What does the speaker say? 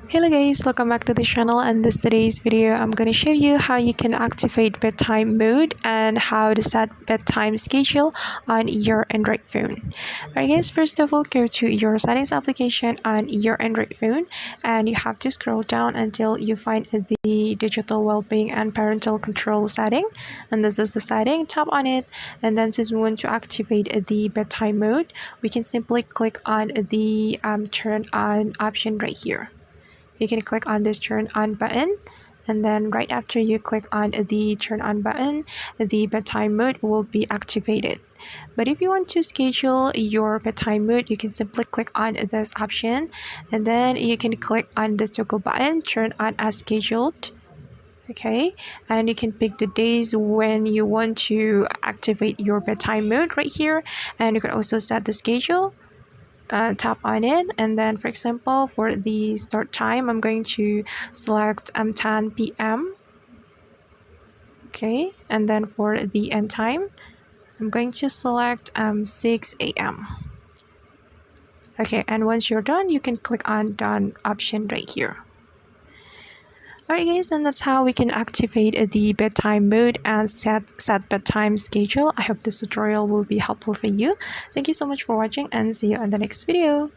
Hello guys, welcome back to the channel, and this today's video I'm going to show you how you can activate bedtime mode and how to set bedtime schedule on your Android phone. Alright guys, first of all, go to your settings application on your Android phone and you have to scroll down until you find the digital well-being and parental control setting, and this is the setting. Tap on it, and then since we want to activate the bedtime mode, we can simply click on the turn on option right here. You can click on this turn on button, and then right after you click on the turn on button, the bedtime mode will be activated. But if you want to schedule your bedtime mode, you can simply click on this option, and then you can click on this toggle button, turn on as scheduled. Okay, and you can pick the days when you want to activate your bedtime mode right here, and you can also set the schedule. Tap on it, and then for example, for the start time, I'm going to select 10 p.m. Okay, and then for the end time, I'm going to select 6 a.m. Okay, and once you're done, you can click on done option right here. Alright guys, and that's how we can activate the bedtime mode and set bedtime schedule. I hope this tutorial will be helpful for you. Thank you so much for watching, and see you on the next video.